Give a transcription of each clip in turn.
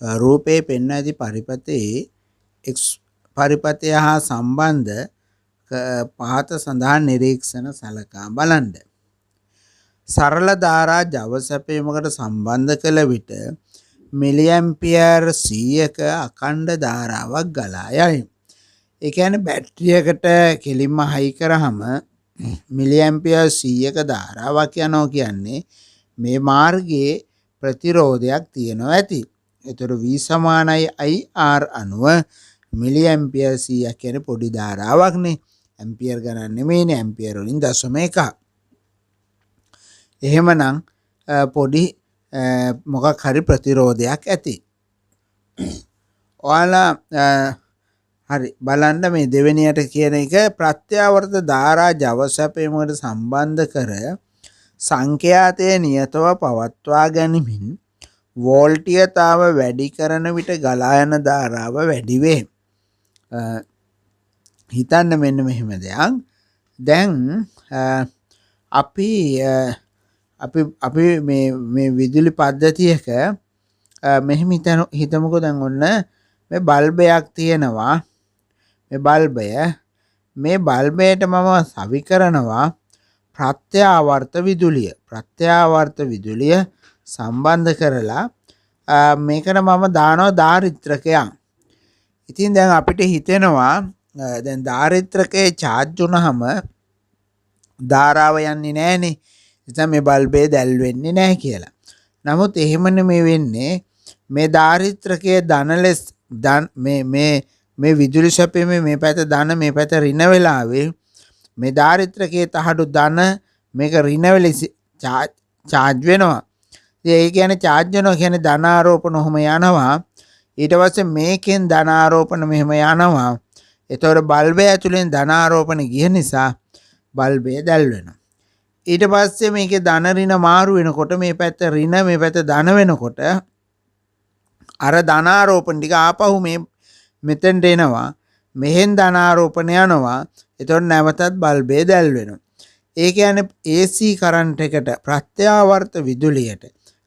රූපේ පෙන්වා ඇති පරිපතේ පරිපතය හා සම්බන්ධ පහත සඳහන් නිරීක්ෂණ සලකා බලන්න. සරල ධාරා ජව සැපයීමකට සම්බන්ධ කළ විට මිලිඇම්පියර් 100ක අඛණ්ඩ ධාරාවක් ගලා යයි. ඒ කියන්නේ බැටරියකට කෙලින්ම හයි කරාම මිලිඇම්පියර් 100ක ධාරාවක් යනවා කියන්නේ මේ මාර්ගයේ ප්‍රතිරෝධයක් තියෙනවා ඇති. ඒතර V සමානයි IR අනුව මිලිඇම්පියර් 100ක් කියන්නේ පොඩි ධාරාවක්නේ. ඇම්පියර් ගණන් නෙමෙයිනේ, ඇම්පියර් වලින් 0.1. එහෙමනම් පොඩි මොකක් හරි ප්‍රතිරෝධයක් ඇති. ඔයාලා හරි බලන්න මේ දෙවෙනියට කියන එක ප්‍රත්‍යාවර්ත ධාරා ජව සැපයීමකට සම්බන්ධ කර සංඛ්‍යාතයේ නියතව පවත්වා ගැනීමෙන් වෝල්ටීයතාව වැඩි කරන විට ගලා යන ධාරාව වැඩි වේ. හිතන්න මෙන්න මෙහෙම දෙයක්. දැන් අපි මේ විදුලි පද්ධතියක මෙහෙම හිතමුකෝ. දැන් ඔන්න මේ බල්බයක් තියෙනවා. මේ බල්බයට මම සවි කරනවා ප්‍රත්‍යාවර්ත විදුලිය සම්බන්ධ කරලා මේකට මම දානවා ධාරිත්‍රකයක්. ඉතින් දැන් අපිට හිතෙනවා දැන් ධාරිත්‍රකයේ charge වුණාම ධාරාව යන්නේ නැහනේ. එතන මේ බල්බේ දැල් වෙන්නේ නැහැ කියලා. නමුත් එහෙම නෙමෙයි වෙන්නේ. මේ ධාරිත්‍රකයේ ධන ලෙස මේ විදුලි සැපීමේ මේ පැත්ත ධන මේ පැත්ත ඍණ වෙලාවේ මේ ධාරිත්‍රකයේ තහඩු ධන මේක ඍණ වෙලෙ charge වෙනවා. ඒ කියන්නේ charge වෙනවා කියන්නේ ධන ආරෝපණ ඔහම යනවා. ඊට පස්සේ මේකෙන් ධන ආරෝපණ මෙහෙම යනවා. ඒතකොට බල්බය ඇතුලෙන් ධන ආරෝපණ ගිය නිසා බල්බය දැල් වෙනවා. ඊට පස්සේ මේකේ ධන ඍණ මාරු වෙනකොට මේ පැත්ත ඍණ මේ පැත්ත ධන වෙනකොට අර ධන ආරෝපණ ටික ආපහු මෙතෙන්ට එනවා. මෙහෙන් ධන ආරෝපණ යනවා. ඒතකොට නැවතත් බල්බය දැල් වෙනවා. ඒ කියන්නේ AC කරන්ට් එකට ප්‍රත්‍යාවර්ත විදුලියට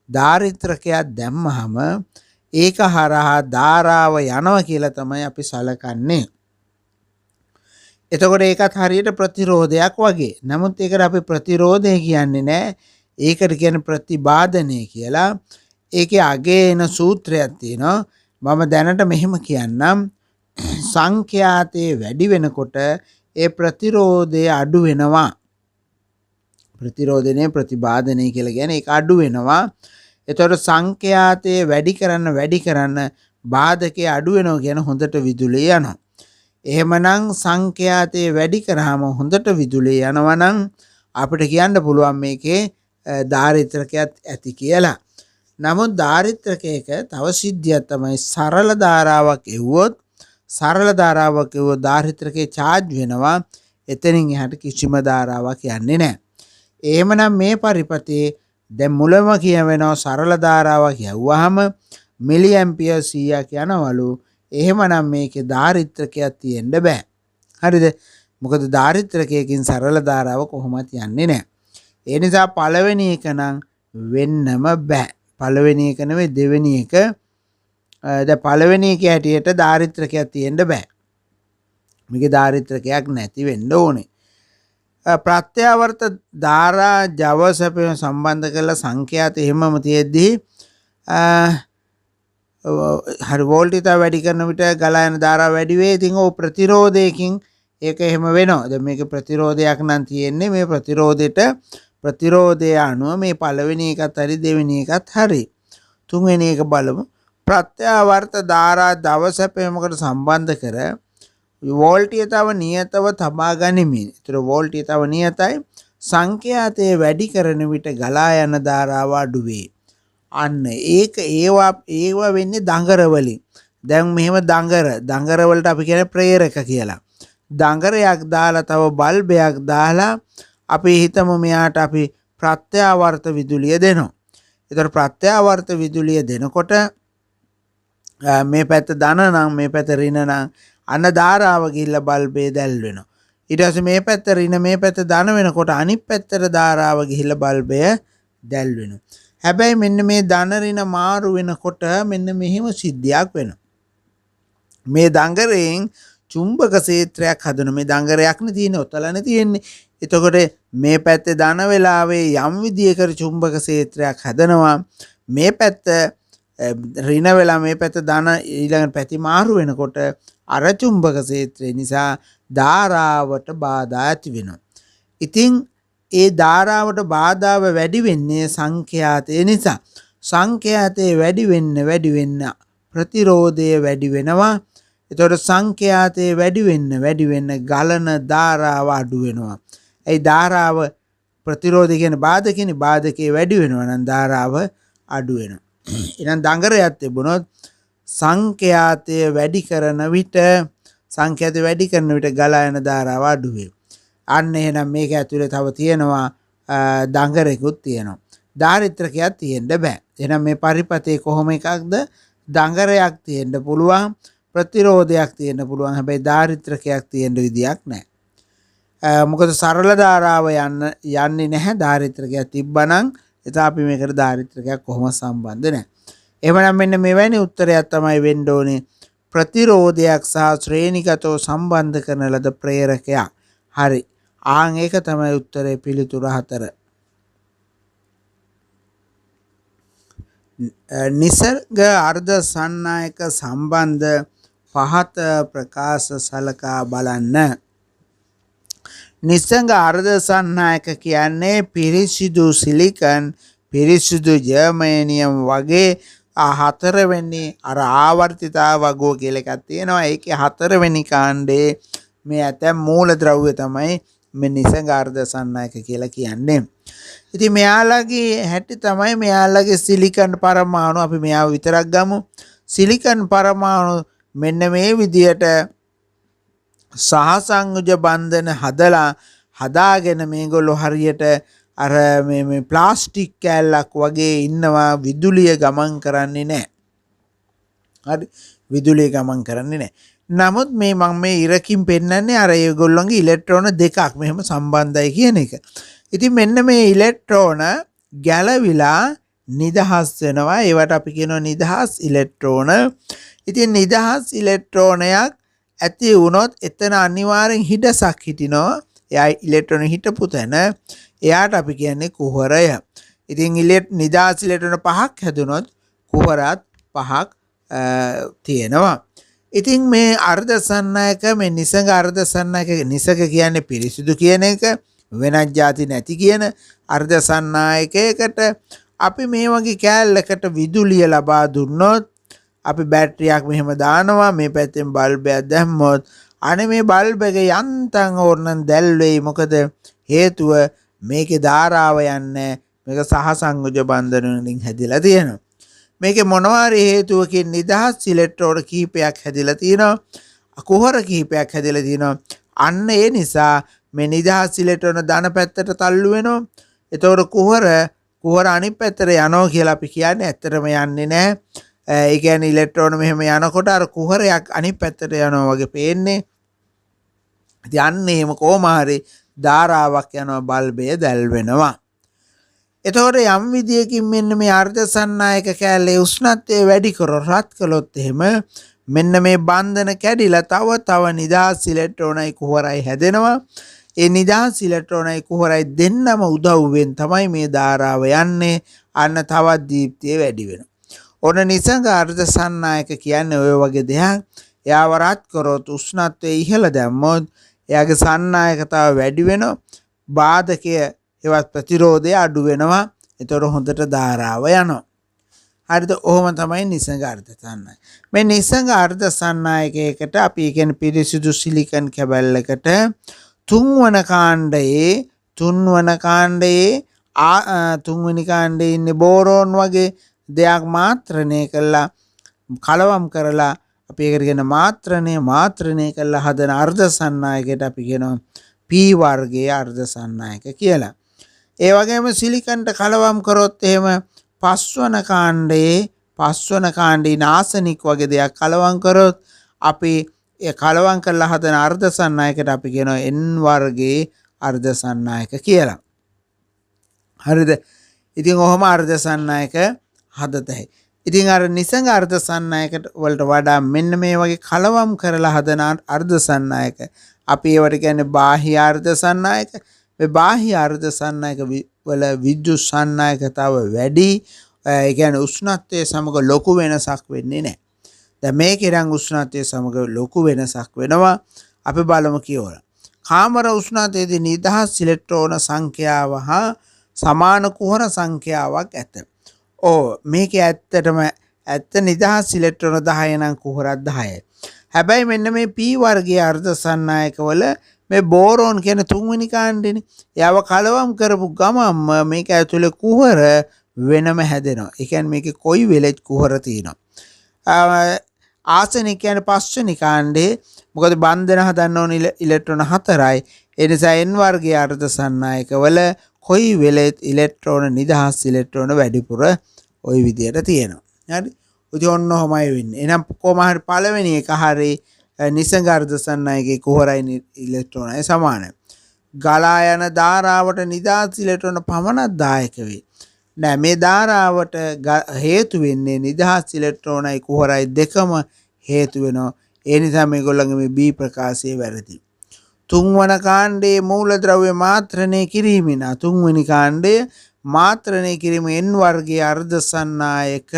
ධාරිත්‍රකයක් දැම්මහම ඒක හරහා ධාරාව යනවා කියලා තමයි අපි සලකන්නේ. එතකොට ඒකත් හරියට ප්‍රතිරෝධයක් වගේ. නමුත් ඒකට අපි ප්‍රතිරෝධය කියන්නේ නැහැ. ඒකට කියන්නේ ප්‍රතිබාධනය කියලා. ඒකේ අගේ එන සූත්‍රයක් තියෙනවා. මම දැනට මෙහෙම කියන්නම්. සංඛ්‍යාතයේ වැඩි වෙනකොට ඒ ප්‍රතිරෝධය අඩු වෙනවා. ප්‍රතිරෝධනේ ප්‍රතිබාධනය කියලා කියන්නේ ඒක අඩු වෙනවා. එතකොට සංඛ්‍යාතයේ වැඩි කරන්න බාධකයේ අඩු වෙනවා කියන හොඳට විදුලිය යනවා. එහෙමනම් සංඛ්‍යාතයේ වැඩි කරාම හොඳට විදුලිය යනවා නම් අපිට කියන්න පුළුවන් මේකේ ධාරිත්‍රකයක් ඇති කියලා. නමුත් ධාරිත්‍රකයක තව සිද්ධියක් තමයි සරල ධාරාවක් එවුවොත් ධාරිත්‍රකේ charge වෙනවා. එතනින් එහාට කිසිම ධාරාවක් යන්නේ නැහැ. එහෙමනම් මේ පරිපතේ දැන් මුලම කියවෙනවා සරල ධාරාවක් යවුවාම මිලිඇම්පියර් 100ක් යනවලු. එහෙමනම් මේකේ ධාරිත්‍රකයක් තියෙන්න බෑ. හරිද? මොකද ධාරිත්‍රකයකින් සරල ධාරාව කොහොමවත් යන්නේ නැහැ. ඒ නිසා පළවෙනි එක නම් වෙන්නම බෑ. පළවෙනි එක නෙවෙයි දෙවෙනි එක. දැන් පළවෙනි එකේ හැටියට ධාරිත්‍රකයක් තියෙන්න බෑ. මේකේ ධාරිත්‍රකයක් නැති වෙන්න ඕනේ. ප්‍රත්‍යාවර්ත ධාරා ජව සැපයීම සම්බන්ධ කරලා සංඛ්‍යාත එහෙමම තියෙද්දී හරි වෝල්ටීයතාව වැඩි කරන විට ගලා යන ධාරාව වැඩි වේ. ඉතින් ඕ ප්‍රතිරෝධයකින් ඒක එහෙම වෙනවා. දැන් මේක ප්‍රතිරෝධයක් නම් තියෙන්නේ. මේ ප්‍රතිරෝධය අනුව මේ පළවෙනි එකත් හරි දෙවෙනි එකත් හරි. තුන්වෙනි එක බලමු. ප්‍රත්‍යාවර්ත ධාරා ජව සැපයීමකට සම්බන්ධ කර වෝල්ටීයතාව නියතව තබා ගනිමින්. ඒතර වෝල්ටීයතාව නියතයි. සංඛ්‍යාතයේ වැඩි කරන විට ගලා යන ධාරාව අඩු වේ. අන්න ඒවා වෙන්නේ දඟර වලින්. දැන් මෙහෙම දඟර වලට අපි කියන්නේ ප්‍රේරක කියලා. දඟරයක් දාලා තව බල්බයක් දාලා අපි හිතමු මෙයාට අපි ප්‍රත්‍යාවර්ත විදුලිය දෙනවා. ඒතර ප්‍රත්‍යාවර්ත විදුලිය දෙනකොට මේ පැත්ත ධන නම් මේ පැත්ත ඍණ නම් අන්න ධාරාව ගිහිල්ලා බල්බේ දැල් වෙනවා. ඊට පස්සේ මේ පැත්ත ඍණ මේ පැත්ත ධන වෙනකොට අනිත් පැත්තට ධාරාව ගිහිල්ලා බල්බය දැල් වෙනවා. හැබැයි මෙන්න මේ ධන ඍණ මාරු වෙනකොට මෙන්න මෙහෙම සිද්ධියක් වෙනවා. මේ දඟරයෙන් චුම්බක ක්ෂේත්‍රයක් හදන මේ දඟරයක්නේ තියෙන්නේ ඔතලනේ තියෙන්නේ. එතකොට මේ පැත්තේ ධන වෙලාවේ යම් විදියකට චුම්බක ක්ෂේත්‍රයක් හදනවා. මේ පැත්ත ඍණ වෙලා මේ පැත්ත ධන ඊළඟ පැති මාරු වෙනකොට අර චුම්බක ක්ෂේත්‍රය නිසා ධාරාවට බාධා ඇති වෙනවා. ඉතින් ඒ ධාරාවට බාධාව වැඩි වෙන්නේ සංඛ්‍යාතය නිසා. සංඛ්‍යාතය වැඩි වෙන්න ප්‍රතිරෝධය වැඩි වෙනවා. එතකොට සංඛ්‍යාතය වැඩි වෙන්න ගලන ධාරාව අඩු වෙනවා. ඒ ධාරාව ප්‍රතිරෝධය කියන්නේ බාධකනේ. බාධකේ වැඩි වෙනවා නම් ධාරාව අඩු වෙනවා. එහෙනම් දඟරයක් තිබුණොත් සංඛ්‍යාතය වැඩි කරන විට ගලා යන ධාරාව අඩු වෙනවා. අන්න එහෙනම් මේක ඇතුලේ තව තියෙනවා දඟරෙකුත් තියෙනවා. ධාරිත්‍රකයක් තියෙන්න බෑ. එහෙනම් මේ පරිපතේ කොහොම එකක්ද? දඟරයක් තියෙන්න පුළුවන්, ප්‍රතිරෝධයක් තියෙන්න පුළුවන්. හැබැයි ධාරිත්‍රකයක් තියෙන්න විදියක් නැහැ. මොකද සරල ධාරාව යන්නේ නැහැ. ධාරිත්‍රකයක් තිබ්බනම් එතන අපි මේකට ධාරිත්‍රකයක් කොහොම සම්බන්ධ නැහැ. එහෙමනම් මෙන්න මෙවැනි උත්තරයක් තමයි වෙන්න ඕනේ. ප්‍රතිරෝධයක් සහ ශ්‍රේණිගතව සම්බන්ධ කරන ලද ප්‍රේරකයක්. හරි. ආන් ඒක තමයි උත්තරේ පිළිතුර 4. නිසර්ග අර්ධ සන්නායක සම්බන්ධ පහත ප්‍රකාශ සලකා බලන්න. නිසංග අර්ධ සන්නායක කියන්නේ පිරිසිදු සිලිකන්, පිරිසිදු ජර්මේනියම් වගේ 4 වෙනි අර ආවර්තිතා වගෝ කියලා එකක් තියෙනවා. ඒකේ 4 වෙනි කාණ්ඩේ මේ ඇතැම් මූලද්‍රව්‍ය තමයි මේ නිසංග අර්ධ සන්නායක කියලා කියන්නේ. ඉතින් මෙයාලගේ හැටි තමයි මෙයාලගේ සිලිකන් පරමාණු අපි මෙයාව විතරක් ගමු. සිලිකන් පරමාණු මෙන්න මේ විදියට සහසංයුජ බන්ධන හදාගෙන මේගොල්ලෝ හරියට අර මේ ප්ලාස්ටික් කෑල්ලක් වගේ ඉන්නවා. විදුලිය ගමන් කරන්නේ නැහැ. හරි, විදුලිය ගමන් කරන්නේ නැහැ. නමුත් මම මේ ඉරකින් පෙන්නන්නේ අර ඒගොල්ලන්ගේ ඉලෙක්ට්‍රෝන දෙකක් මෙහෙම සම්බන්ධයි කියන එක. ඉතින් මෙන්න මේ ඉලෙක්ට්‍රෝන ගැලවිලා නිදහස් වෙනවා. ඒවට අපි කියනවා නිදහස් ඉලෙක්ට්‍රෝන. ඉතින් නිදහස් ඉලෙක්ට්‍රෝනයක් ඇති වුණොත් එතන අනිවාර්යෙන් හිඩසක් හිටිනවා. එයා ඉලෙක්ට්‍රෝන හිටපු තැන එයාට අපි කියන්නේ කුහරය. ඉතින් නිදහස් ඉලෙක්ට්‍රෝන 5ක් හැදුනොත් කුහරත් 5ක් තියෙනවා. ඉතින් මේ අර්ධ සන්නායක මේ නිසංග අර්ධ සන්නායක නිසක කියන්නේ පිරිසිදු කියන එක, වෙනත් ಜಾති නැති කියන අර්ධ සන්නායකයකට අපි මේ වගේ කෑල්ලකට විදුලිය ලබා දුන්නොත් අපි බැටරියක් මෙහෙම දානවා. මේ පැත්තෙන් බල්බයක් දැම්මොත් අනේ මේ බල්බ් එක යන්තම් ඕනනම් දැල් වෙයි. මොකද හේතුව මේකේ ධාරාව යන්නේ මේක සහසංයුජ බන්ධන වලින් හැදිලා තියෙනවා. මේකේ මොනවාරි හේතුවකින් නිදහස් ඉලෙක්ට්‍රෝන කිහිපයක් හැදිලා තියෙනවා. කුහර කිහිපයක් හැදිලා තියෙනවා. අන්න ඒ නිසා මේ නිදහස් ඉලෙක්ට්‍රෝන ධන පැත්තට තල්ලු වෙනවා. එතකොට කුහර අනිත් පැත්තට යනවා කියලා අපි කියන්නේ ඇත්තටම යන්නේ නැහැ. ඒ කියන්නේ ඉලෙක්ට්‍රෝන මෙහෙම යනකොට අර කුහරයක් අනිත් පැත්තට යනවා වගේ පේන්නේ. ඉතින් අන්න එහෙම කොහොම හරි ධාරාවක් යනවා, බල්බය දැල් වෙනවා. එතකොට යම් විදියකින් මෙන්න මේ අර්ධ සන්නායක කැලේ උෂ්ණත්වය වැඩි රත් කළොත් එහෙම මෙන්න මේ බන්ධන කැඩිලා තව නිදහස් ඉලෙක්ට්‍රෝනයි කුහරයි හැදෙනවා. ඒ නිදහස් ඉලෙක්ට්‍රෝනයි කුහරයි දෙන්නම උදව්වෙන් තමයි මේ ධාරාව යන්නේ. අන්න තවත් දීප්තිය වැඩි වෙනවා. ඔන්න නිසංග අර්ධ සන්නායක කියන්නේ ඔය වගේ දෙයක්. එයාව රත් කරොත් උෂ්ණත්වය ඉහළ දැම්මොත් එයාගේ සන්නායකතාව වැඩි වෙනවා. බාධකය ඒවත් ප්‍රතිරෝධය අඩු වෙනවා. ඒතර හොඳට ධාරාව යනවා. හරිද? ඔහොම තමයි නිසංග අර්ධ සන්නායක. මේ නිසංග අර්ධ සන්නායකයකට අපි කියන්නේ පිරිසිදු සිලිකන් කැබල්ලකට තුන්වන කාණ්ඩයේ ඉන්නේ බෝරෝන් වගේ දෙයක් මාත්‍රණය කළා කලවම් කරලා අපි ඒකට කියන මාත්‍රණය කළා හදන අර්ධ සන්නායකයට අපි කියනවා P වර්ගයේ අර්ධ සන්නායක කියලා. ඒ වගේම සිලිකන්ට කලවම් කරොත් එහෙම පස්වන කාණ්ඩේ නාසනික් වගේ දෙයක් කලවම් කරොත් අපි ඒ කලවම් කරලා හදන අර්ධ සන්නායකට අපි කියනවා N වර්ගයේ අර්ධ සන්නායක කියලා. හරිද? ඉතින් ඔහොම අර්ධ සන්නායක හදතයි. ඉතින් අර නිසං අර්ධ සන්නායකට වලට වඩා මෙන්න මේ වගේ කලවම් කරලා හදන අර්ධ සන්නායක අපි ඒවට කියන්නේ බාහ්‍ය අර්ධ සන්නායක. මේ බාහ්‍ය අර්ධ සන්නායක වල විද්‍යුත් සන්නායකතාව වැඩි. ඒ කියන්නේ උෂ්ණත්වයේ සමග ලොකු වෙනසක් වෙන්නේ නැහැ. දැන් මේකේ නම් උෂ්ණත්වයේ සමග ලොකු වෙනසක් වෙනවා. අපි බලමු කියවලා. කාමර උෂ්ණත්වයේදී නිදහස් ඉලෙක්ට්‍රෝන සංඛ්‍යාව හා සමාන කුහර සංඛ්‍යාවක් ඇත. මේකේ ඇත්ත නිදහස් ඉලෙක්ට්‍රෝන 10 නම් කුහරත් 10යි. හැබැයි මෙන්න මේ P වර්ගයේ අර්ධ සන්නායකවල මේ බෝරෝන් කියන තුන්වෙනි කාණ්ඩෙනේ. එයාව කලවම් කරපු ගමන්ම මේක ඇතුලේ කුහර වෙනම හැදෙනවා. ඒ කියන්නේ මේකේ කොයි වෙලෙත් කුහර තියෙනවා. ආසනික කියන්නේ පස්වෙනි කාණ්ඩේ. මොකද බන්ධන හදන්න ඕන ඉලෙක්ට්‍රෝන 4යි. ඒ නිසා N වර්ගයේ අර්ධ සන්නායකවල කොයි වෙලෙත් ඉලෙක්ට්‍රෝන නිදහස් ඉලෙක්ට්‍රෝන වැඩිපුර ওই විදියට තියෙනවා. හරි. ඉතින් ඔන්න ඔහමයි වෙන්නේ. එහෙනම් කොහොම හරි පළවෙනි එක හරි නිසංග අර්ධ සන්නායකයේ කුහරයි ඉලෙක්ට්‍රෝනයි සමානයි. ගලා යන ධාරාවට නිදහස් ඉලෙක්ට්‍රෝන පමණක් දායක වේ. නෑ මේ ධාරාවට හේතු වෙන්නේ නිදහස් ඉලෙක්ට්‍රෝනයි කුහරයි දෙකම හේතු වෙනවා. ඒ නිසා මේගොල්ලන්ගේ මේ B ප්‍රකාශය වැරදි. තුන්වන කාණ්ඩයේ මූලද්‍රව්‍ය මාත්‍රණය කිරීමෙන් තුන්වෙනි කාණ්ඩය මාත්‍රණය කිරීම N වර්ගයේ අර්ධ සන්නායක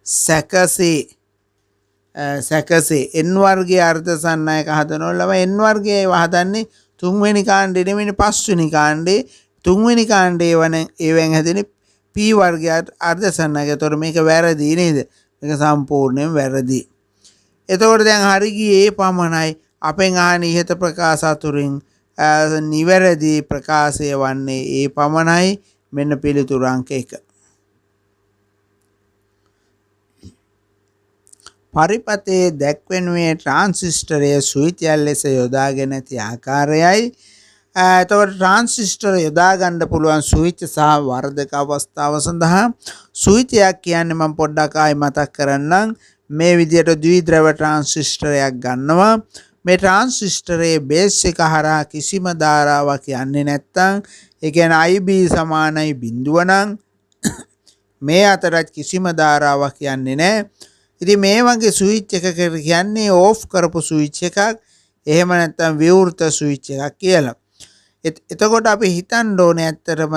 සැකසේ N වර්ගයේ අර්ධ සන්නායක හදනවලම N වර්ගයේ හදන්නේ තුන්වෙනි කාණ්ඩේ නෙමෙයි පස්වෙනි කාණ්ඩේ. තුන්වෙනි කාණ්ඩේ වන ඒවෙන් හැදෙන්නේ P වර්ගයේ අර්ධ සන්නායක. ඒතකොට මේක වැරදි නේද? මේක සම්පූර්ණයෙන් වැරදි. එතකොට දැන් හරි ගියේ පමණයි. අපෙන් අහන ඉහත ප්‍රකාශ අතුරින් නිවැරදි ප්‍රකාශය වන්නේ ඒ පමණයි. මෙන්න පිළිතුරු අංක 1. පරිපතේ දැක්වෙනුයේ ට්‍රාන්සිස්ටරයේ ස්විච්යක් ලෙස යොදාගෙන ඇති ආකාරයයි. එතකොට ට්‍රාන්සිස්ටර් යොදා ගන්න පුළුවන් ස්විච් සහ වර්ධක අවස්ථාව සඳහා ස්විච්යක් කියන්නේ මම පොඩ්ඩක් ආයි මතක් කරන්නම්. මේ විදිහට ද්විද්‍රව ට්‍රාන්සිස්ටරයක් ගන්නවා. මේ ට්‍රාන්සිස්ටරයේ බේස් එක හරහා කිසිම ධාරාවක් යන්නේ නැත්නම් ඒ කියන්නේ IB සමානයි බිඳුව නම් මේ අතරත් කිසිම ධාරාවක් යන්නේ නැහැ. ඉතින් මේ වගේ ස්විච් එකක කියන්නේ ඕෆ් කරපු ස්විච් එකක්. එහෙම නැත්නම් විවෘත ස්විච් එකක් කියලා. එතකොට අපි හිතන්න ඕනේ ඇත්තටම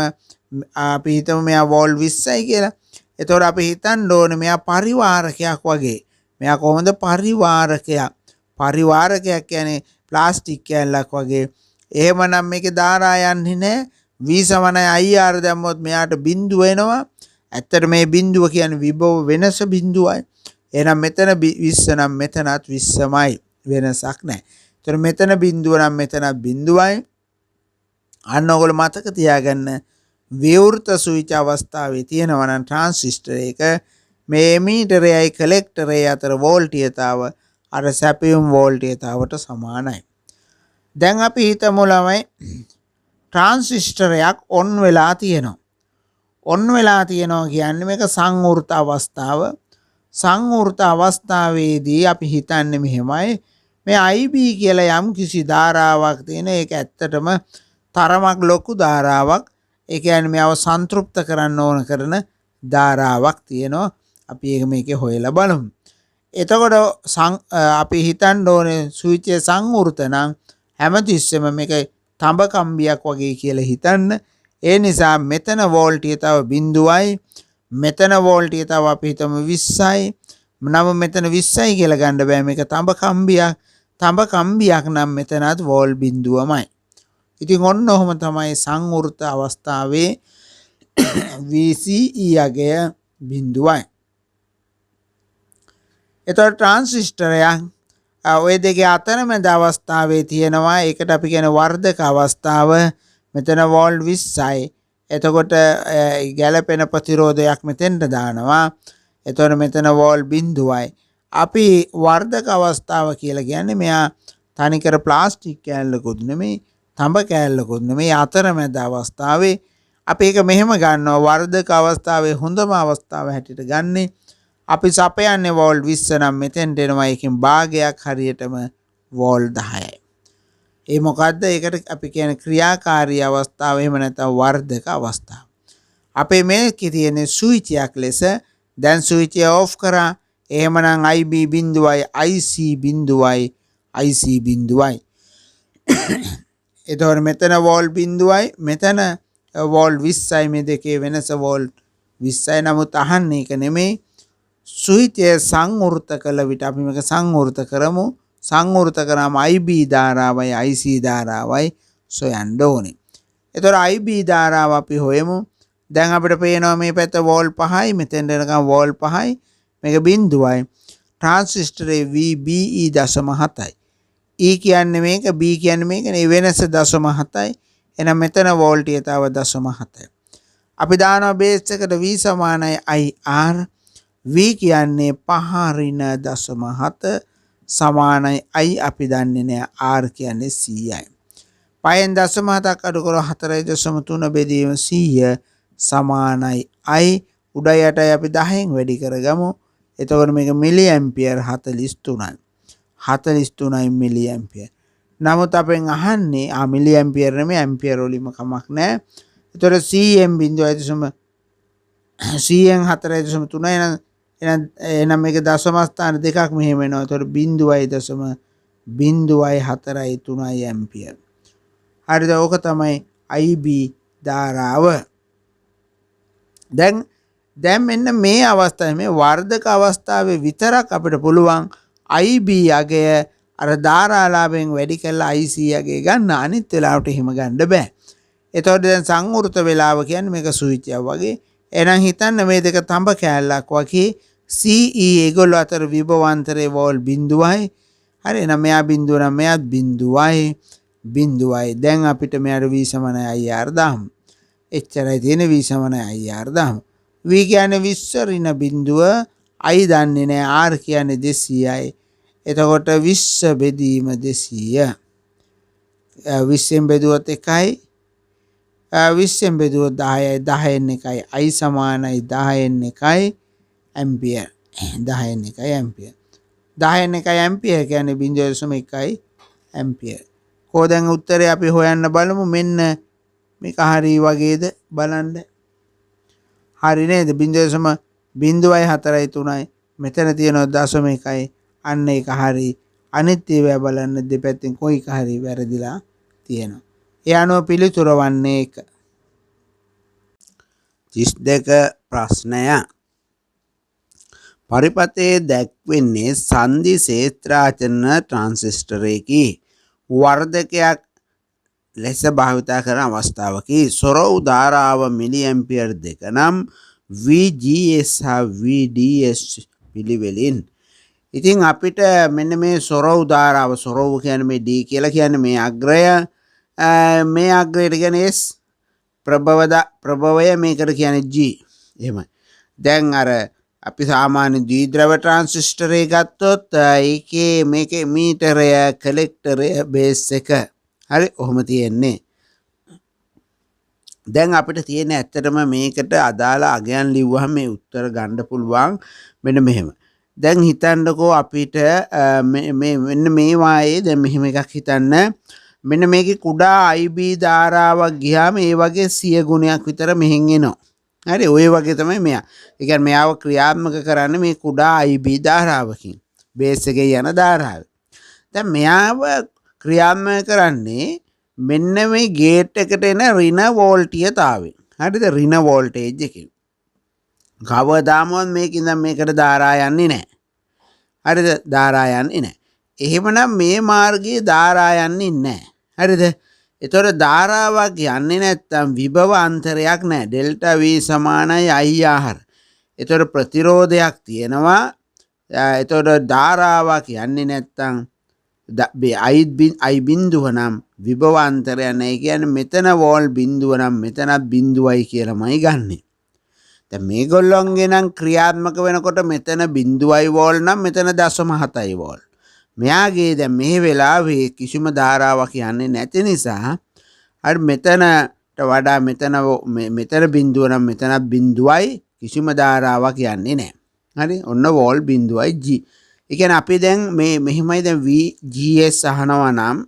අපි හිතමු මෙයා වෝල්ට් 20යි කියලා. එතකොට අපි හිතන්න ඕනේ මෙයා පරිවාරකයක් වගේ. මෙයා කොහොමද පරිවාරකයක්? පරිවාරකයක් කියන්නේ ප්ලාස්ටික් කෑල්ලක් වගේ. එහෙමනම් මේකේ ධාරා යන්නේ නැහැ. V සමානයි IR දැම්මොත් මෙයාට බිඳුව එනවා. ඇත්තට මේ බිඳුව කියන්නේ විභව වෙනස බිඳුවයි. එහෙනම් මෙතන 20 නම් මෙතනත් 20මයි. වෙනසක් නැහැ. ඒතර මෙතන බිඳුව නම් මෙතනත් බිඳුවයි. අන්න ඔයගොල්ලෝ මතක තියාගන්න විවෘත ස්විච් අවස්ථාවේ තියෙනවා නම් ට්‍රාන්සිස්ටර් එක මේ එමීටරයයි කලෙක්ටරයයි අතර වෝල්ටීයතාව අර සැපයුම් වෝල්ටීයතාවට සමානයි. දැන් අපි හිතමු ළමයි ට්‍රාන්සිස්ටරයක් ඔන් වෙලා තියෙනවා. ඔන් වෙලා තියෙනවා කියන්නේ මේක සංවෘත අවස්ථාව. සංවෘත අවස්ථාවේදී අපි හිතන්නේ මෙහෙමයි මේ IB කියලා යම් කිසි ධාරාවක් තියෙන ඒක ඇත්තටම තරමක් ලොකු ධාරාවක්. ඒ කියන්නේ මේව සන්තුෂ්ත කරන්න ඕන කරන ධාරාවක් තියෙනවා. අපි ඒක මේකේ හොයලා බලමු. එතකොට අපි හිතන්න ඕනේ ස්විචයේ සංවෘත නම් හැමතිස්සෙම මේක තඹ කම්බියක් වගේ කියලා හිතන්න. ඒ නිසා මෙතන වෝල්ටීයතාව බිඳුවයි. මෙතන වෝල්ටීයතාව අපි හිතමු 20යි. නම මෙතන 20යි කියලා ගන්න බෑ මේක තඹ කම්බියක්. තඹ කම්බියක් නම් මෙතනත් වෝල් බිඳුවමයි. ඉතින් ඔන්න ඔහොම තමයි සංවෘත අවස්ථාවේ VCE අගය බිඳුවයි. එතකොට ට්‍රාන්සිස්ටරයක් ඔය දෙකේ අතරමැද අවස්ථාවේ තියෙනවා. ඒකට අපි කියන වර්ධක අවස්ථාව. මෙතන වෝල්ට් 20යි. එතකොට ගැළපෙන ප්‍රතිරෝධයක් මෙතෙන්ට දානවා. එතකොට මෙතන වෝල්ට් බිඳුවයි. අපි වර්ධක අවස්ථාව කියලා කියන්නේ මෙයා තනිකර ප්ලාස්ටික් කෑල්ලකුත් නෙමෙයි තඹ කෑල්ලකුත් නෙමෙයි අතරමැද අවස්ථාවේ අපි ඒක මෙහෙම ගන්නවා. වර්ධක අවස්ථාවේ හොඳම අවස්ථාව හැටියට ගන්නේ අපි සපයන්නේ වෝල්ට් 20 නම් මෙතෙන්ට එනවා. ඒකෙන් භාගයක් හරියටම වෝල්ට් 10යි. ඒ මොකද්ද? ඒකට අපි කියන ක්‍රියාකාරී අවස්ථාව එහෙම නැත්නම් වර්ධක අවස්ථාව. අපේ මේකේ තියෙන ස්විච් එකක් ලෙස දැන් ස්විච් එක ඕෆ් කරා. එහෙමනම් IB බිඳුවයි IC බිඳුවයි IC බිඳුවයි. එතකොට මෙතන වෝල්ට් බිඳුවයි මෙතන වෝල්ට් 20යි මේ දෙකේ වෙනස වෝල්ට් 20යි. නමුත් අහන්නේ ඒක නෙමෙයි. ස්විච් එක සංවෘත කළ විට අපි මේක සංවෘත කරමු. සංවෘත කරාම IB ධාරාවයි IC ධාරාවයි සොයන්න ඕනේ. එතකොට IB ධාරාව අපි හොයමු. දැන් අපිට පේනවා මේ පැත්ත වෝල්ට් 5යි මෙතෙන් එනකම් වෝල්ට් 5යි මේක බිඳුවයි. ට්‍රාන්සිස්ටරේ VBE 0.7යි. E කියන්නේ මේක B කියන්නේ මේක නේ වෙනස 0.7යි. එහෙනම් මෙතන වෝල්ට් එක තව 0.7යි. අපි දානවා බේස් එකට V සමානයි IR. V කියන්නේ 5 ඍණ 0.7 සමානයි I අපි දන්නේ නැහැ R කියන්නේ 100යි. 5න් 0.7ක් අඩු කරලා 4.3 බෙදීම 100 සමානයි I. උඩ යටයි අපි 10න් වැඩි කරගමු. එතකොට මේක මිලි ඇම්පියර් 43යි. 43යි මිලි ඇම්පියර්. නමුත් අපෙන් අහන්නේ මිලි ඇම්පියර් නෙමෙයි ඇම්පියර් වලින්ම කමක් නැහැ. එතකොට CM බිඳුවයි 4.3 එහෙනම් මේක දශම ස්ථාන දෙකක් මෙහෙම වෙනවා. එතකොට 0.043 ඇම්පියර්. හරිද? ඕක තමයි IB ධාරාව. දැන් මෙන්න මේ අවස්ථාවේ මේ වර්ධක අවස්ථාවේ විතරක් අපිට පුළුවන් IB අගය අර ධාරාලාභයෙන් වැඩි කරලා IC අගය ගන්න. අනිත් වෙලාවට එහෙම ගන්න බෑ. එතකොට දැන් සංවෘත වේලාව කියන්නේ මේක ස්විච් එකක් වගේ. එහෙනම් හිතන්න මේ දෙක තඹ කෑල්ලක් වගේ CE ඒගොල්ලෝ අතර විභවාන්තරයේ වෝල්ට් බිඳුවයි. හරි. එහෙනම් මෙයා බිඳුව නම් මෙයාත් බිඳුවයි. දැන් අපිට මෙයාට V සමානයි IR දාමු. එච්චරයි තියෙන V සමානයි IR දාමු. V කියන්නේ 20 ඍණ බිඳුව. I දන්නේ නැහැ. R කියන්නේ 200යි. එතකොට 20 බෙදීම 200. 20න් බෙදුවොත් 1යි. 20න් බෙදුවොත් 10යි. 10න් 1යි. I සමානයි 10න් 1යි ඇම්පියර්. 10න් 1යි ඇම්පියර්. 10න් 1යි ඇම්පියර් කියන්නේ 0.1යි ඇම්පියර්. කොහෙන්ද උත්තරේ අපි හොයන්න බලමු. මෙන්න මේක හරි වගේද බලන්න. හරි නේද? 0.043යි. මෙතන තියෙනවා 0.1යි. අන්න ඒක හරි. අනිත් ඒවා බලන්න දෙපැත්තෙන් කොයි එක හරි වැරදිලා තියෙනවා. ඒ අනුව පිළිතුර වන්නේ 1. 32 ප්‍රශ්නය. පරිපතේ දැක්වෙන්නේ සංදි ක්ෂේත්‍රාචරණ ට්‍රාන්සිස්ටරයකි. වර්ධකයක් ලෙස භාවිතා කරන අවස්ථාවකි. සොරවු ධාරාව මිලි ඇම්පියර් 2 නම් VGS හා VDS පිළිවෙලින්. ඉතින් අපිට මෙන්න මේ සොරවු ධාරාව සොරවු කියන්නේ මේ D කියලා කියන්නේ මේ අග්‍රය මේ අග්‍රයට කියන්නේ S ප්‍රභවය මේකට කියන්නේ G. එහෙමයි. දැන් අර අපි සාමාන්‍ය ද්විද්‍රව ට්‍රාන්සිස්ටරේ ගත්තොත් ඒකේ මේකේ මීටරය කලෙක්ටරය බේස් එක හරි ඔහොම තියෙන්නේ. දැන් අපිට තියෙන ඇත්තටම මේකට අදාළ අගයන් ලිව්වහම මේ උත්තර ගන්න පුළුවන් මෙන්න මෙහෙම. දැන් හිතන්නකෝ අපිට මෙන්න මේ වායේ දැන් මෙහෙම එකක් හිතන්න. මෙන්න මේකේ කුඩා IB ධාරාවක් ගියාම ඒ වගේ 100 ගුණයක් විතර මෙහෙන් එනවා. හරි ඔය වගේ තමයි මෙයා. ඒ කියන්නේ මෙයාව ක්‍රියාත්මක කරන්නේ මේ කුඩා IB ධාරාවකින්. බේස් එකේ යන ධාරාව. දැන් මෙයාව ක්‍රියාත්මක කරන්නේ මෙන්න මේ ගේට් එකට එන ඍණ වෝල්ටීයතාවයෙන්. හරිද? ඍණ වෝල්ටේජ් එකකින්. කවදාමවත් මේකින් දැන් මේකට ධාරා යන්නේ නැහැ. හරිද? ධාරා යන්නේ නැහැ. එහෙමනම් මේ මාර්ගයේ ධාරා යන්නේ නැහැ. හරිද? ඒතොර ධාරාවක් යන්නේ නැත්නම් විභව අන්තරයක් නැහැ. ඩෙල්ටා V සමානයි IR. ඒතොර ප්‍රතිරෝධයක් තියෙනවා. ඒතොර ධාරාවක් යන්නේ නැත්නම් I බිඳුව නම් විභව අන්තරය නැහැ. කියන්නේ මෙතන වෝල් බිඳුව නම් මෙතනත් බිඳුවයි කියලාමයි ගන්නෙ. දැන් මේගොල්ලොන්ගේ නම් ක්‍රියාත්මක වෙනකොට මෙතන බිඳුවයි වෝල් නම් මෙතන 0.7යි වෝල්. මෙයාගේ දැන් මේ වෙලාවේ කිසිම ධාරාවක් යන්නේ නැති නිසා අර මෙතනට වඩා මෙතන බිඳුව නම් මෙතනත් බිඳුවයි කිසිම ධාරාවක් යන්නේ නැහැ. හරි? ඔන්න වෝල් බිඳුවයි G. ඒ කියන්නේ අපි දැන් මෙහිමයි දැන් VGS අහනවා නම්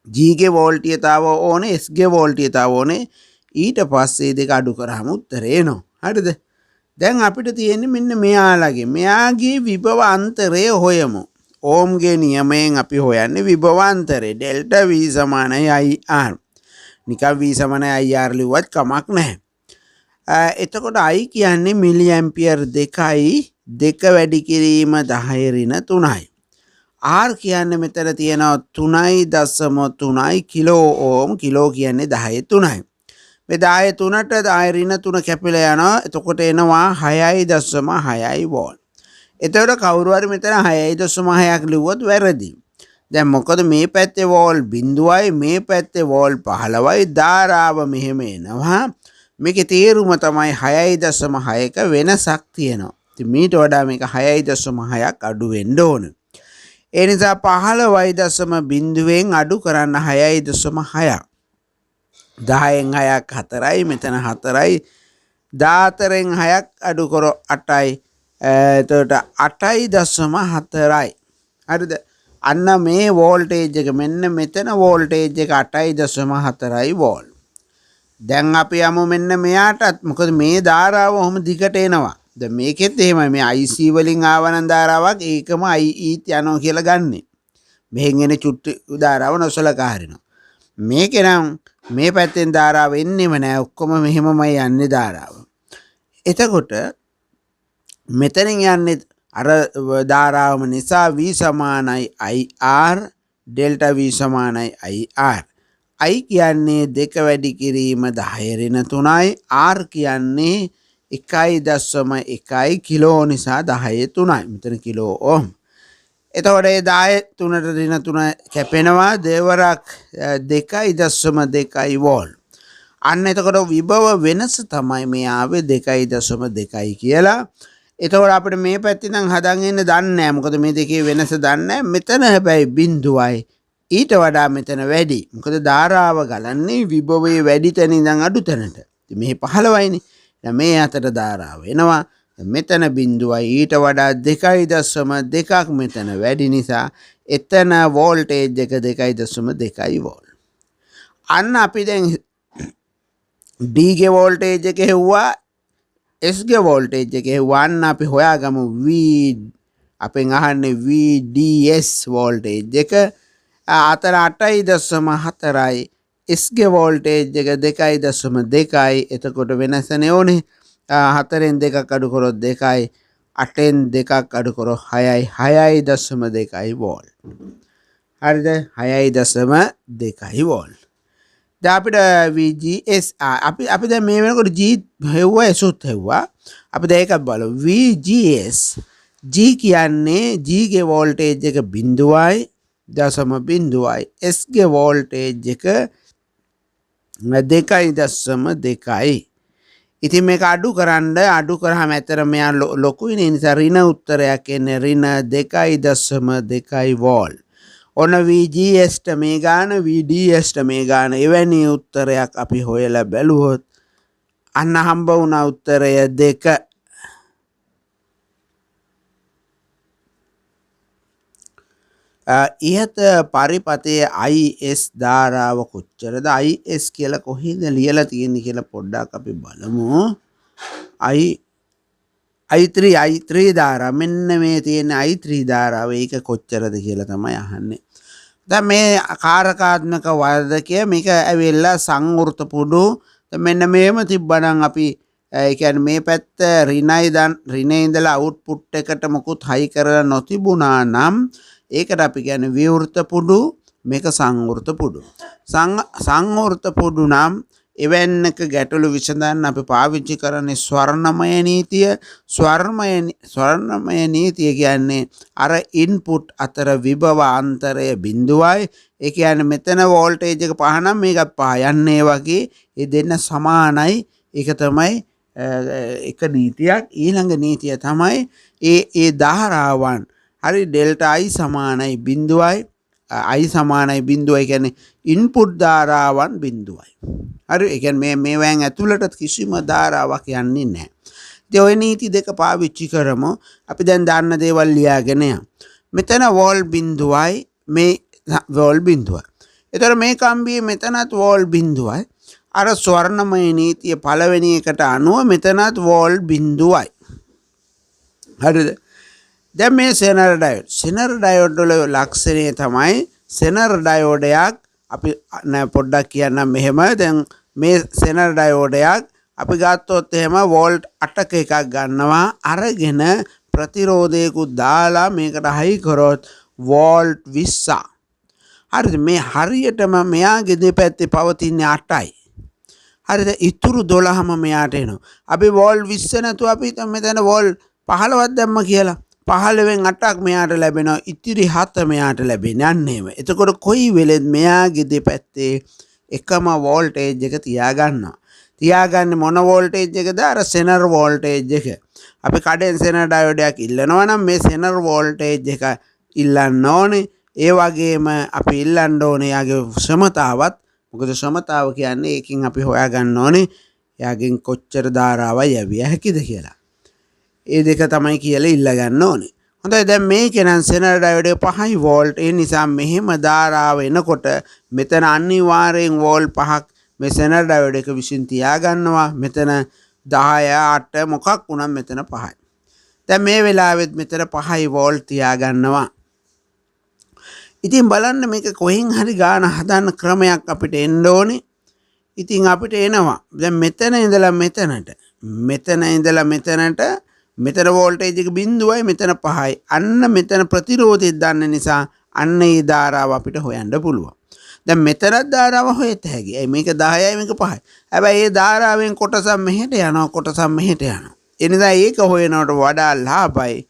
G ගේ වෝල්ටීයතාව ඕනේ S ගේ වෝල්ටීයතාව ඕනේ ඊට පස්සේ දෙක අඩු කරාම උත්තරේ එනවා. හරිද? දැන් අපිට තියෙන්නේ මෙන්න මෙයාගේ විභව අන්තරය හොයමු. ඕම්ගේ නියමයෙන් අපි හොයන්නේ විභව අන්තරය ඩෙල්ටා V සමානයි IR. නිකන් V සමානයි IR ලිව්වත් කමක් නැහැ. එතකොට I කියන්නේ මිලි ඇම්පියර් 2යි 2 වැඩි කිරීම 10 ඍණ 3යි. R කියන්නේ මෙතන තියෙනවා 3.3 කිලෝ ඕම්. කිලෝ කියන්නේ 10 3යි. මේ 10 3ට 10 ඍණ 3 කැපිලා යනවා. එතකොට එනවා 6.6යි වෝල්ට්. එතකොට කවුරු හරි මෙතන 6.6ක් ලිව්වොත් වැරදි. දැන් මොකද මේ පැත්තේ වෝල්ට් 0යි මේ පැත්තේ වෝල්ට් 15යි ධාරාව මෙහෙම එනවා. මේකේ තේරුම තමයි 6.6ක වෙනසක් තියෙනවා. ඉතින් මීට වඩා මේක 6.6ක් අඩු වෙන්න ඕන. ඒ නිසා 15.0න් අඩු කරන්න 6.6. 10න් 6ක් 4යි මෙතන 4යි 14න් 6ක් අඩු කර 8යි එතකොට 8.4යි. හරිද? අන්න මේ වෝල්ටේජ් එක මෙන්න මෙතන වෝල්ටේජ් එක 8.4යි වෝල්ට්. දැන් අපි යමු මෙන්න මෙයාටත්. මොකද මේ ධාරාව ඔහොම දිගට එනවා. දැන් මේකෙත් එහෙමයි. මේ IC වලින් ආවනම් ධාරාවක් ඒකම IE යනවා කියලා ගන්නෙ. මෙහෙන් එන චුට්ටි ධාරාව නොසලකා හරිනවා. මේකේ නම් මේ පැත්තෙන් ධාරාව එන්නේම නැහැ. ඔක්කොම මෙහෙමමයි යන්නේ ධාරාව. එතකොට මෙතනින් යන්නේ අර ධාරාවම නිසා V සමානයි IR ඩෙල්ටා V සමානයි IR. I කියන්නේ 2 වැඩි කිරීම 10 ඍණ 3යි. R කියන්නේ 1.1 කිලෝ නිසා 10 3යි. මෙතන කිලෝ ඕම්. එතකොට ඒ 10 3ට ඍණ 3 කැපෙනවා. දෙවරක් 2.2 වෝල්ට්. අන්න එතකොට විභව වෙනස තමයි මේ ආවේ 2.2 කියලා. එතකොට අපිට මේ පැත්තෙන් නම් හදන් එන්න දන්නේ නැහැ. මොකද මේ දෙකේ වෙනස දන්නේ නැහැ. මෙතන හැබැයි බිඳුවයි ඊට වඩා මෙතන වැඩි. මොකද ධාරාව ගලන්නේ විභවයේ වැඩි තැන ඉඳන් අඩු තැනට. ඉතින් මේ 15යිනේ. දැන් මේ අතර ධාරාව එනවා. මෙතන බිඳුවයි ඊට වඩා 2.2ක් මෙතන වැඩි නිසා එතන වෝල්ටේජ් එක 2.2 වෝල්ට්. අන්න අපි දැන් D ගේ වෝල්ටේජ් එක හෙව්වා S ගේ වෝල්ටේජ් එක හෙව්වා. අන්න අපි හොයාගමු V අපෙන් අහන්නේ VDS වෝල්ටේජ් එක. අතර 8.4යි S ගේ වෝල්ටේජ් එක 2.2යි. එතකොට වෙනසනේ ඕනේ. 4න් 2ක් අඩු කරොත් 2යි 8න් 2ක් අඩු කරොත් 6යි 6.2යි වෝල්ට්. හරිද? 6.2යි වෝල්ට්. දැන් අපිට VGS අපි දැන් මේ වෙනකොට G හෙව්වා S උත් හෙව්වා. අපි දැන් ඒකත් බලමු. VGS G කියන්නේ G ගේ වෝල්ටේජ් එක 0යි 0.0යි. S ගේ වෝල්ටේජ් එක 2.2යි. ඉතින් මේක අඩු කරාම ඇතර මෙයා ලොකුයි නේ. නිසා ඍණ උත්තරයක් එන්නේ ඍණ 2.2 වෝල්ට්. ඔන්න VGS ට මේ ගාන VDS ට මේ ගාන එවැනි උත්තරයක් අපි හොයලා බැලුවොත් අන්න හම්බ වුණ උත්තරය 2. ඉහත පරිපතයේ IS ධාරාව කොච්චරද? IS කියලා කොහෙද ලියලා තියෙන්නේ කියලා පොඩ්ඩක් අපි බලමු. I3 ධාරාව මෙන්න මේ තියෙන I3 ධාරාව ඒක කොච්චරද කියලා තමයි අහන්නේ. දැන් මේ කාරකාත්මක වර්ධකය මේක ඇවිල්ලා සංවෘත පුඩු මෙන්න මේම තිබ්බනම් අපි ඒ කියන්නේ මේ පැත්ත ඍණේ ඉඳලා අවුට්පුට් එකට මොකුත් හයි කරලා නොතිබුණා නම් ඒකට අපි කියන්නේ විවෘත පුඩු. මේක සංවෘත පුඩු. සංවෘත පුඩු නම් එවැන්නක ගැටලු විසඳන්න අපි පාවිච්චි කරන්නේ ස්වර්ණමය නීතිය. ස්වර්ණමය නීතිය කියන්නේ අර ඉන්පුට් අතර විභව අන්තරය 0යි. ඒ කියන්නේ මෙතන වෝල්ටේජ් එක 5 නම් මේකත් 5 යන්නේ වගේ ඒ දෙන්න සමානයි. ඒක තමයි එක නීතියක්. ඊළඟ නීතිය තමයි ඒ ධාරාවන් හරි ඩෙල්ටා I සමානයි 0යි. I සමානයි 0යි කියන්නේ ඉන්පුට් ධාරාවන් 0යි. හරි ඒ කියන්නේ මේ වෑන් ඇතුළට කිසිම ධාරාවක් යන්නේ නැහැ. ඉතින් ওই නීති දෙක පාවිච්චි කරමු. අපි දැන් දන්න දේවල් ලියාගෙන යමු. මෙතන වෝල්ට් 0යි මේ වෝල්ට් 0යි. එතකොට මේ කම්බියේ මෙතනත් වෝල්ට් බිඳුවයි. අර ස්වර්ණමය නීතිය පළවෙනි එකට අනුව මෙතනත් වෝල්ට් බිඳුවයි. හරිද? දැන් මේ සෙනර් ඩයෝඩ් වල ලක්ෂණය තමයි සෙනර් ඩයෝඩයක් අපි පොඩ්ඩක් කියන්නම් මෙහෙම. දැන් මේ සෙනර් ඩයෝඩයක් අපි ගත්තොත් එහෙම වෝල්ට් 8ක එකක් ගන්නවා අරගෙන ප්‍රතිරෝධයකුත් දාලා මේකට හයි කරොත් වෝල්ට් 20. හරිද? මේ හරියටම මෙයාගේ දෙපැත්තේ පවතින 8යි. හරිද? ඉතුරු 12ම මෙයාට එනවා. අපි වෝල්ට් 20 නැතුව අපි මෙතන වෝල්ට් 15ක් දැම්ම කියලා. 15න් 8ක් මෙයාට ලැබෙනවා. ඉතිරි 7 මෙයාට ලැබෙන්නේ අන්නේම. එතකොට කොයි වෙලෙත් මෙයාගේ දෙපැත්තේ එකම වෝල්ටේජ් එක තියාගන්නවා. තියාගන්නේ මොන වෝල්ටේජ් එකද? අර සෙනර් වෝල්ටේජ් එක. අපි කඩෙන් සෙනර් ඩයෝඩයක් ඉල්ලනවා නම් මේ සෙනර් වෝල්ටේජ් එක ඉල්ලන්න ඕනේ. ඒ වගේම අපි ඉල්ලන්න ඕනේ යාගේ ක්ෂමතාවත්. මොකද ක්ෂමතාව කියන්නේ ඒකෙන් අපි හොයාගන්න ඕනේ යාගෙන් කොච්චර ධාරාවක් යවිය හැකිද කියලා. ඒ දෙක තමයි කියලා ඉල්ල ගන්න ඕනේ. හොඳයි දැන් මේකේ නම් සෙනර් ඩයෝඩ් 5 වෝල්ට්. ඒ නිසා මෙහෙම ධාරාව එනකොට මෙතන අනිවාර්යෙන් වෝල්ට් 5ක් මේ සෙනර් ඩයෝඩ් එක විසින් තියාගන්නවා. මෙතන 10 8 මොකක් වුණත් මෙතන 5යි. දැන් මේ වෙලාවෙත් මෙතන 5යි වෝල්ට් තියාගන්නවා. ඉතින් බලන්න මේක කොහෙන් හරි ගාන හදන්න ක්‍රමයක් අපිට එන්න ඕනේ. ඉතින් අපිට එනවා. දැන් මෙතන ඉඳලා මෙතනට. මෙතන ඉඳලා මෙතනට මෙතන වෝල්ටේජ් එක බිඳුවයි මෙතන 5යි. අන්න මෙතන ප්‍රතිරෝධය දන්න නිසා අන්න ඒ ධාරාව අපිට හොයන්න පුළුවන්. දැන් මෙතනත් ධාරාව හොයත හැකියි. මේක 10යි මේක 5යි. හැබැයි ඒ ධාරාවෙන් කොටසක් මෙහෙට යනවා කොටසක් මෙහෙට යනවා. ඒ නිසා ඒක හොයනවට වඩා ලාභයි.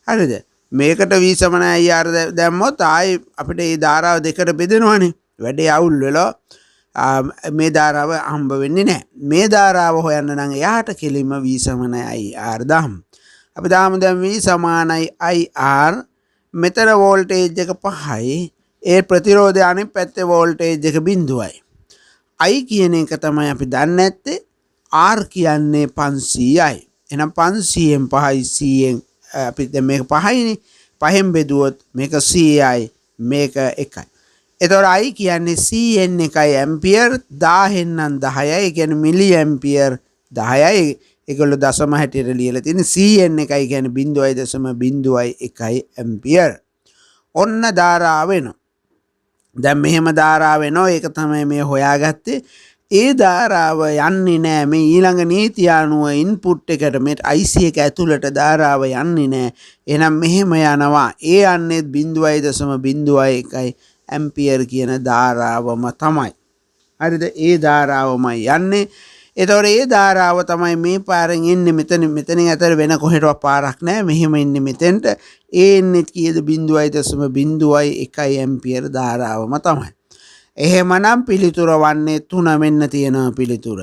හරිද? මේකට v සමානයි IR දැම්මොත් ආයි අපිට මේ ධාරාව දෙකට බෙදෙනවනේ. වැඩේ අවුල් වෙලා මේ ධාරාව හම්බ වෙන්නේ නැහැ. මේ ධාරාව හොයන්න නම් එයාට කෙලින්ම v සමානයි IR දාමු. අපි දාමු දැන් v සමානයි IR. මෙතන වෝල්ටේජ් එක 5යි. ඒ ප්‍රතිරෝධය අනිත් පැත්තේ වෝල්ටේජ් එක බිඳුවයි. I කියන එක තමයි අපි දන්නේ නැත්තේ. R කියන්නේ 500යි. එහෙනම් 500න් 5යි 100න් අපි දැන් මේක 5යිනේ. 5න් බෙදුවොත් මේක 100යි මේක 1යි. එතකොට I කියන්නේ CN 1යි ඇම්පියර් 1000න් නම් 10යි. ඒ කියන්නේ මිලි ඇම්පියර් 10යි. ඒගොල්ලෝ දශම හැටියට ලියලා තියෙන CN 1යි කියන්නේ 0.01යි ඇම්පියර්. ඔන්න ධාරාව වෙනවා. දැන් මෙහෙම ධාරාව වෙනවා. ඒක තමයි මේ හොයාගත්තේ. ඒ ධාරාව යන්නේ නැහැ මේ ඊළඟ නීතිය අනුව ඉන්පුට් එකට මේ IC එක ඇතුළට ධාරාව යන්නේ නැහැ. එහෙනම් මෙහෙම යනවා. ඒ යන්නේ 0.01යි ඇම්පියර් කියන ධාරාවම තමයි. හරිද? ඒ ධාරාවමයි යන්නේ. එතකොට ඒ ධාරාව තමයි මේ පාරෙන් එන්නේ මෙතනින් අතර වෙන කොහෙටවත් පාරක් නැහැ. මෙහෙම ඉන්නේ මෙතෙන්ට. ඒ එන්නේ කීයද? 0.01යි ඇම්පියර් ධාරාවම තමයි. එහෙමනම් පිළිතුර වන්නේ 3 මෙන්න තියෙනවා පිළිතුර.